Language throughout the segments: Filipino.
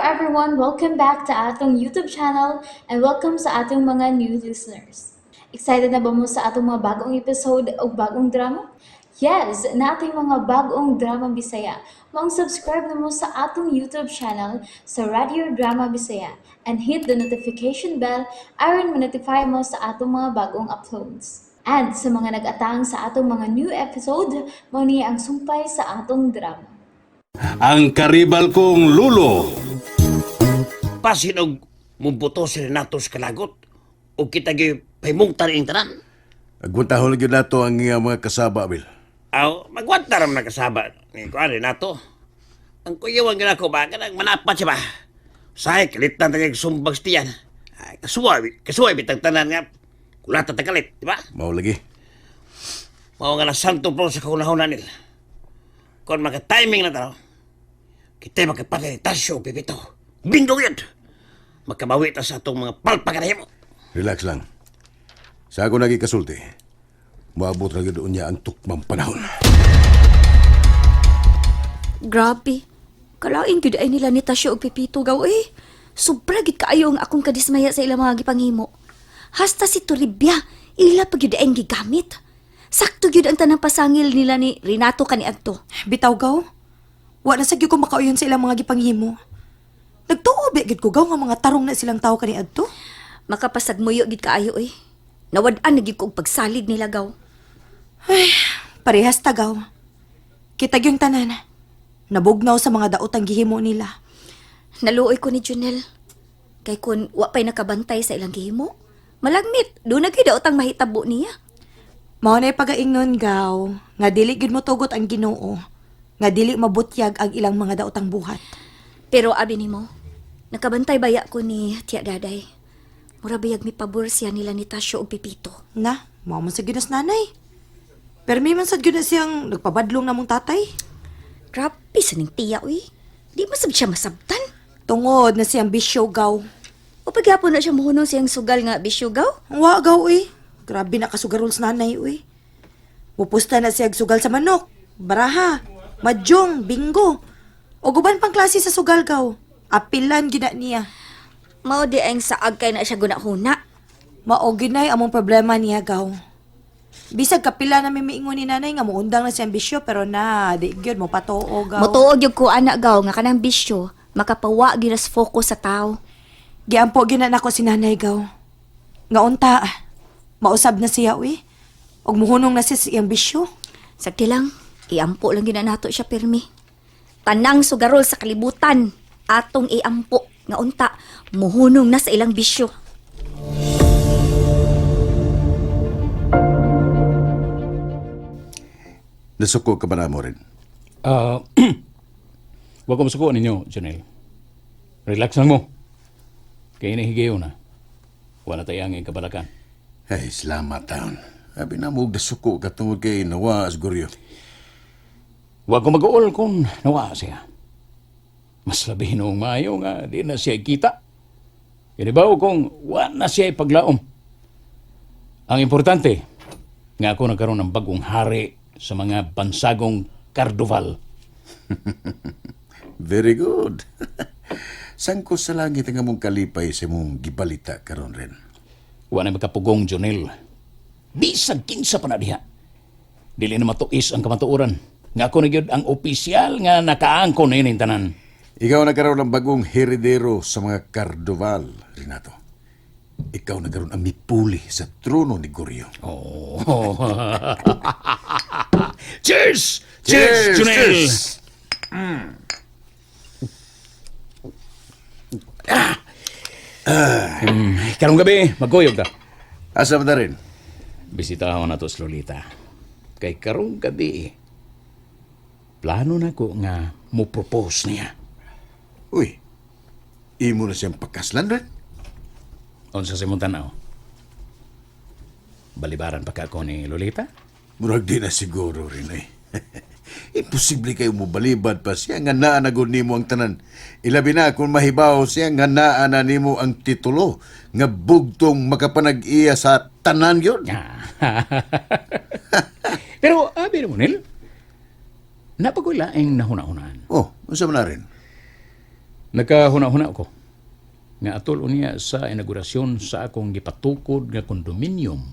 everyone, welcome back to atong YouTube channel and welcome sa atong mga new listeners. Excited na ba mo sa atong mga bagong episode o bagong drama? Yes, na ating mga bagong drama Bisaya. Mag-subscribe na mo sa atong YouTube channel sa Radio Drama Bisaya and hit the notification bell aron ma-notify mo sa atong mga bagong uploads. And sa mga nag-atang sa atong mga new episode, mo niya ang sumpay sa atong drama. Ang karibal kong lulo. Pasinog mumbuto si Renato sa kalagot o kita gi pahimungtan ang tanan. Agwantahon gyud nato ang iyang mga kasaba, Bil. Aw, magwanta ram na kasaba ni kuan Renato. Ang kuyawan gina ko ba kanang manapat siya ba? Say kalitan tagig sumbag stiyan. Ay, kasuway bitang tanan nga. Kulata tagalit, di ba? Mao lagi. Mao nga na santo pro sa kahunahunan nila. Kon maka-timing na tao, kita makapatay tasyo, pipito. Bingo yun! Magkabawi ta sa itong mga palpaganahin mo. Relax lang. Sa ako naging kasulti, maabot na gyud niya ang tukmang panahon. Grabe. Kalain gyud ay nila ni Tasyo og Pipito gaw eh. Sobra gid kaayo ang akong kadismaya sa ilang mga gipanghimo. Hasta si Toribia, ila pa gyud ang gigamit. Sakto gyud ang tanang pasangil nila ni Renato kaniadto. Bitaw gaw. Wa na sa gyud ko makauyon sa ilang mga gipanghimo. Nagtuo gid ko gaw nga mga tarong na silang tao kaniadto. Makapasagmuyo gid kaayo eh. Nawad-an na gyud ko og pagsalig nila gaw. Ay, parehas tagaw. Kita gyung tanan. Nabugnaw sa mga daotang gihimo nila. Naluoy ko ni Junel. Kay kun wa pay nakabantay sa ilang gihimo, malagmit do na gyud daotang mahitabo niya. Mao na pagaingnon gaw, nga dili gid mo tugot ang Ginoo, nga dili mabutyag ang ilang mga daotang buhat. Pero abi nimo, nakabantay baya ko ni Tia Daday. Mura bayag mi pabor siya nila ni Tasyo og Pipito. Na, mao man sa ginas nanay. Pero may man sad gyud na siyang nagpabadlong namong tatay. Grabe sa ning tiya uy. Di masab siya masabtan. Tungod na siyang bisyo gaw. O pagyapon na siya muhunong siyang sugal nga bisyo gaw. Wa gaw Grabe na kasugarol sa nanay Pupusta na siya sugal sa manok, baraha, madyong, bingo. O guban pang klase sa sugal gaw. Apilan gina niya. Mao di ang saag kay na siya gunahuna. Mao ginay among problema niya gaw. Bisag kapila na mimiingon ni nanay nga muundang na siyang bisyo pero na di gyud mo patoo gaw. Motuog yung ko anak gaw nga kanang bisyo, makapawa ginas focus sa tao. Giampo gina nako si nanay gaw. Nga unta, mausab na siya og muhunong na siya sa iyang bisyo. Sakti lang, iampo lang ginanato siya pirmi. Tanang sugarol sa kalibutan, atong iampo nga unta, muhunong na sa ilang bisyo. Nasuko ka ba na mo rin? Huwag ko masukuan ninyo, Janelle. Relax lang mo. Kaya nahigayo na. Wala tayong kabalakan. Ay, salamat taon. Abi na mo nasuko ka tungod kay nawa asguryo. Huwag ko mag-uol kung nawa siya. Mas labi noong maayo nga di na siya kita. Kinibaw kung wala na siya ipaglaom. Ang importante, nga ako nagkaroon ng bagong hari sa mga bansagong Cardoval. Very good. Sangko sa langit ang among kalipay sa mong gibalita karon rin. Wala na magkapugong, Jonel. Bisag kinsa pa na diha. Dili na matuis ang kamatuoran. Nga ako na gyud ang opisyal nga nakaangkon na yun tanan. Ikaw nagkaroon ng bagong heredero sa mga Cardoval, Renato. Ikaw nagkaroon ang mipuli sa trono ni Goryo. Oh. Cheers! Cheers, Jonel! Karong gabi, magkuyog ta. Asa ba na rin? Bisitahon na to si Lolita. Kay karong gabi, plano na ko nga mo propose niya. Uy, imo na siyang pagkaslan rin? Unsa sa imong tanaw? Balibaran pa ka ako ni Lolita? Murag di na siguro rin Imposible kayo mo balibad pa siya nga naa na gud nimo ang tanan. Ilabi na kung mahibaw siya nga naa na nimo ang titulo nga bugtong makapanag-iya sa tanan yun. Pero, abi mo, Nil, napagulaing nahuna-hunaan. Oh, unsa man na rin? Nakahuna-huna ko nga atol unya sa inaugurasyon sa akong gipatukod nga kondominium.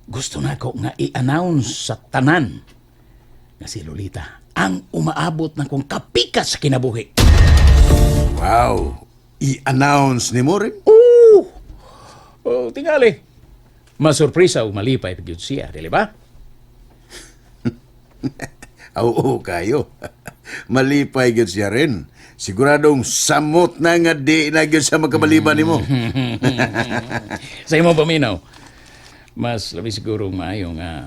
Gusto na ko nga i-announce sa tanan nga si Lolita ang umaabot na kong kapikas sa kinabuhi. Wow! I-announce ni mo rin? Oh, tingali. Masurpresa o malipay pag yun siya, di ba? Oo, kayo. Malipay gid siya rin. Siguradong samot na nga di na gid sa magkamaliban ni mo. Sa imong paminaw, mas labi siguro maayo nga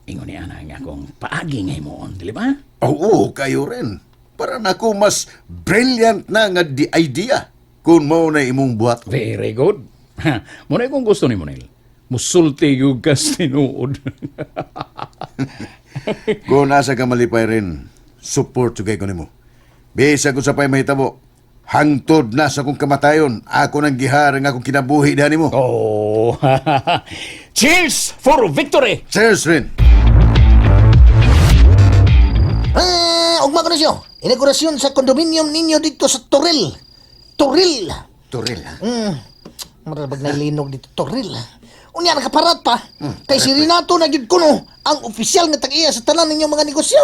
ingon ni ana nga akong paagi nga imoon, di ba? Oo, kayo rin. Para nako mas brilliant na nga di idea kung mo na imong buhat. Very good. Muna kung gusto ni Monel. Musulti yung kas tinuod. Kung asa ka malipay rin, support yung ko nimo. Bisa ko sa pay mahitabo. Hangtod na sa kong kamatayon, ako nang gihar nga akong kinabuhi dani mo. Oh, cheers for victory! Cheers rin! Ugma ko na siyo. Inaugurasyon sa kondominium ninyo dito sa Toril. Toril. Turil, ha? Marabag na ilinog dito, Toril. Unya nakaparat pa. Kay si Renato na gyud kuno ang opisyal nga tag-iya sa tanan ninyo mga negosyo.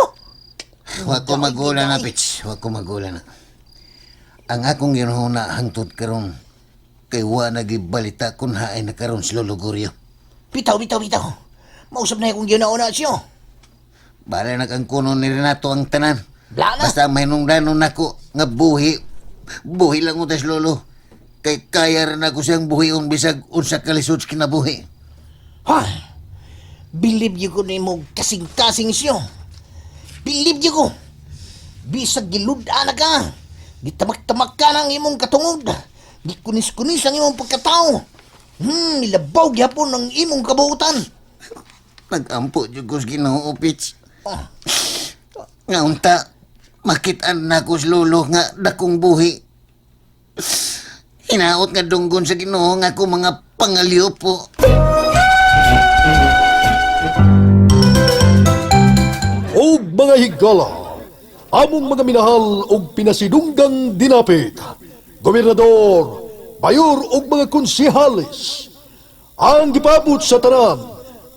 Wa ko magula na, Pits. Wa ko magula na. Ang akong ginhuna hangtod karon kay wa nagibalita kung haay na karon si Lolo Goryo. Bitaw. Mausap na akong ginauna siyo. Bala na kang kuno ni Renato ang tanan. Bla na. Basta may nungdanon nako nga buhi. Buhi lang utas Lolo. Kay kaya rin ako siyang buhion bisag unsa kalisod sa kinabuhi. Hay. Believe you ko na mo kasing-kasing siyo. Believe you ko. Bisag giluda na ka. Gitamak-tamak ka ng imong katungod. Gikunis-kunis ang imong pagkatao. Nilabaw gyapon ang imong kabuutan. Nag-ampo jud ko sa Ginoo, Pits. Nga unta, makitaan na ko si Lolo nga dakong buhi. Hinaot nga dunggon sa Ginoo nga ako mga pangalyo po. O mga higala, among mga minahal og pinasidunggang dinapit, gobernador, mayor og mga konsihalis, ang gipabot sa tanan,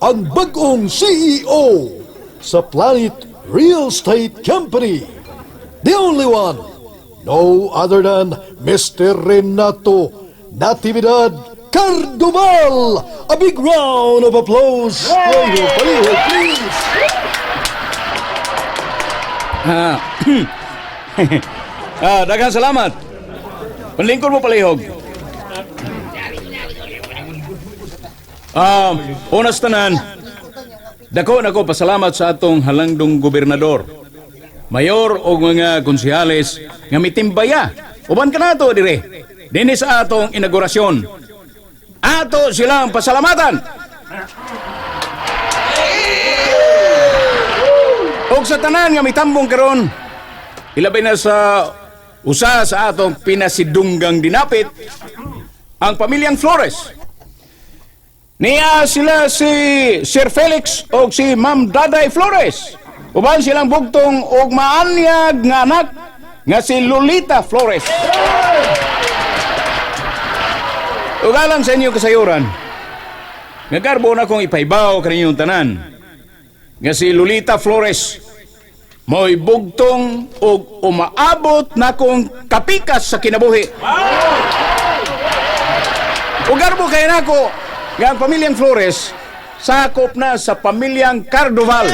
ang bag-ong CEO sa Planet Real Estate Company. The only one, no other than Mr. Renato Natividad Cardoval. A big round of applause for your palihog, please. Daghang salamat. Panlingkod mo palihog. Unas tanan, dako na ko pasalamat sa atong halangdong gobernador, mayor o mga konsihales nga mitimbaya. Uban ka na ito, dire. Dini sa atong inaugurasyon. Ato silang pasalamatan. Og sa tanan nga mitambong karon, ilabay na sa usa sa atong pinasidunggang dinapit, ang pamilyang Flores. Niya sila si Sir Felix o si Ma'am Daday Flores. Uban silang bugtong og maanyag nga anak nga si Lolita Flores. Ugalang sa inyo kasayuran, nagarbo na kong ipaibaw kaninyong tanan nga si Lolita Flores mo'y bugtong og umaabot na kong kapikas sa kinabuhi. Ugarbo kayo na ko nga ang pamilyang Flores sakop na sa pamilyang Cardoval.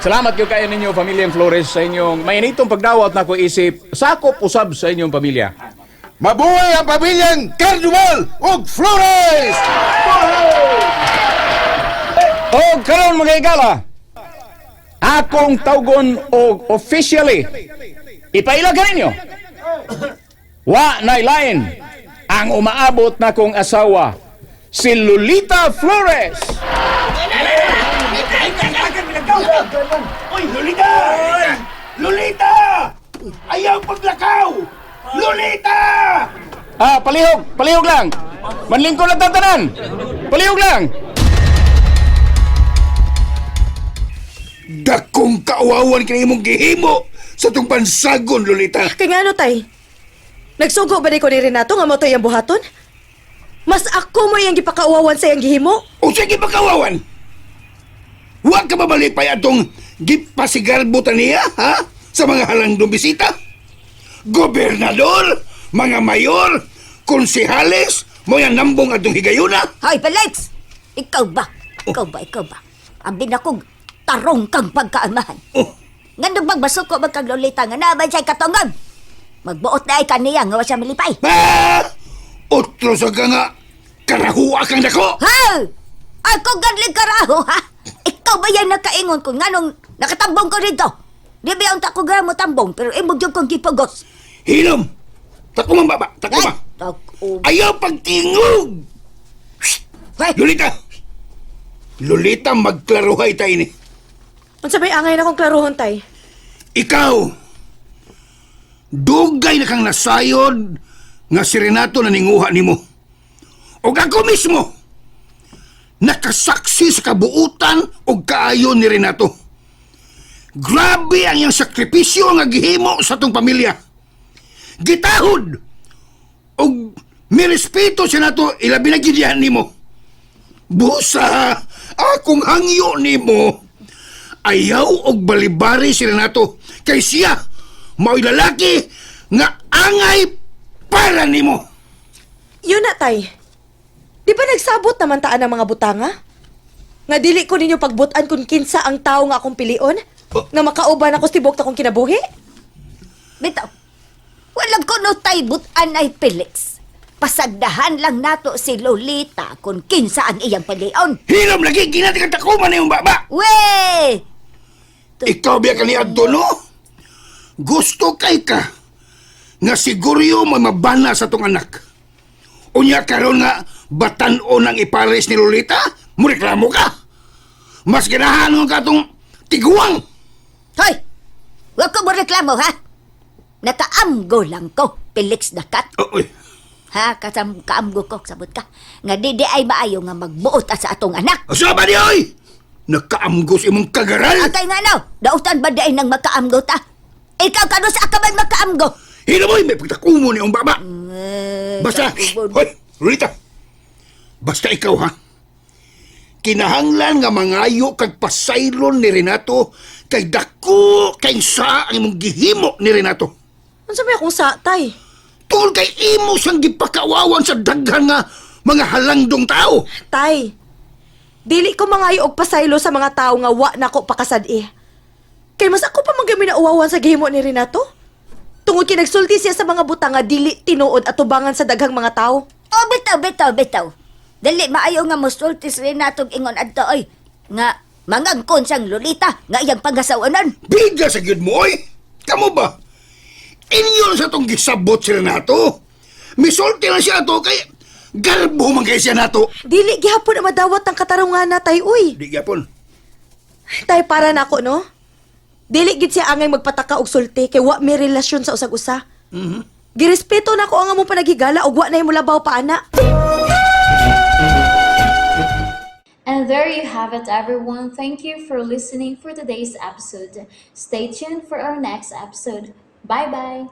Salamat yung kayo ninyo, pamilyang Flores, sa inyong mainitong pagdawat na ko isip sakop usab sa inyong pamilya. Mabuhay ang pamilyang Cardoval ug Flores! O karon mga igala, akong tawgon og officially ipailagan ninyo. Wa nay lain ang umaabot na kong asawa, si Lolita Flores. Uy, Lolita! Lolita! Ayaw paglakaw! Lolita! Palihog lang. Manlingkod ang tatanan. Palihog lang. Dakong kaawawan ka imong gihimo sa itong bansagon, Lolita. Kay nga ano, tay? Nagsugo ba ni ko ni Renato nga mo to yung buhaton? Mas ako mo yung gipakauwawan sa iyang gihimo? O sige pagkawawan. Huwag ka mabalipay atong gipasigarbutan niya, ha? Sa mga halandong bisita. Gobernador, mga mayor, konsehales, mo yan nambong atong higayuna. Hoy, Felix! Ikaw ba? Ikaw ba? Ambin akong tarong kang pagkaamahan. Oh, Nga nung magbasuko magkang Lolita nga naman siya'y katongan. Magbuot na ay kaniya nga wa siya malipay. ah! Otro sa ka nga, karahuwa kang dako. Ha! Ako gadling karaho, ha? Ikaw ba yan nakaingon kung nganong nakatambong ko rito? Di ba yung tako mo tambong pero imog yung kong gipagos? Hilom! Takumang baba, takumang. Tako. Ayaw pagtingog! Hoy! Lolita! Lolita, magklaruhay tayo ni. Ang sabay angay na kong klaruhon, tay. Ikaw, dugay na kang nasayod nga si Renato na ninguha nimo. O ako mismo, nakasaksi sa kabuutan o kaayo ni Renato. Grabe ang iyang sakripisyo nga gihimo sa tong pamilya. Gitahod o mirespeto siya nato ilabi na gidihan nimo. Busa, akong hangyo nimo. Ayaw og balibari si Renato kay siya mao'y lalaki nga angay para nimo. Yun na, tay. Di ba nagsabot naman taan ng mga butanga? Nga dili ko ninyo pagbutan kung kinsa ang tao nga akong pilion? Nga makauban ako tibok na kong kinabuhi? Bitaw, walang kuno tay butan ay Felix. Pasagdahan lang nato si Lolita kung kinsa ang iyang palion. Hilom lagi ginati ka takuman na yung baba. We! Ikaw biya ka ni Adto, no? Gusto kay ka nga siguro may mabana sa tong anak. Unya karon nga batan-o ng ipares ni Lolita, mureklamo ka. Mas ganahan mo ka tong tiguang. Hoy! Huwag ko mo reklamo, ha? Nakaamgo lang ko, Felix Dakat. Oy, Ha? Kaamgo ko, sabot ka. Nga di ay maayo nga magbuot sa atong anak. asa ba di oy? Nakaamgos imong kagaral. Atay nga no, dautan ba dahil nang makaamgo ta? Ikaw kano sa akaban makaamgo? Hilom oy, may pagtakumo ni yung baba. Basta, hoy, Lolita. Basta ikaw, ha? Kinahanglan nga mangayo kag pasaylon ni Renato kay dako kay sa ang imong gihimo ni Renato. Ang sabay akong sa, tay. Tungkol kay imo siyang gipakawawan sa daghan nga mga halangdong tao. Tay, dili ko mangayo og pasaylo sa mga tao nga wa na ko pakasad eh. Kay mas ako pa magami na uwawan sa gihimo ni Renato. Tungod kay nagsulti siya sa mga butang nga dili tinuod at tubangan sa daghang mga tao. Oh, bitaw. Dali maayo nga musultis rin natong ingon adto oy. Nga mangangkon siyang Lolita nga iyang pagasawanan. Biga sa gyud mo, oy. Kamo ba? Inyo sa tong gisabot si Renato. Misulti lang siya ato kay garbo man kay siya nato. Dili gihapon na madawat ang katarungan na tay, uy. Di gyapon. Tay, para na ako, no? Dili gid siya angay magpataka og sulti kay wa may relasyon sa usag-usa. Girespeto na ko ang among panagigala og wa na labaw pa ana. And there you have it, everyone. Thank you for listening for today's episode. Stay tuned for our next episode. Bye bye.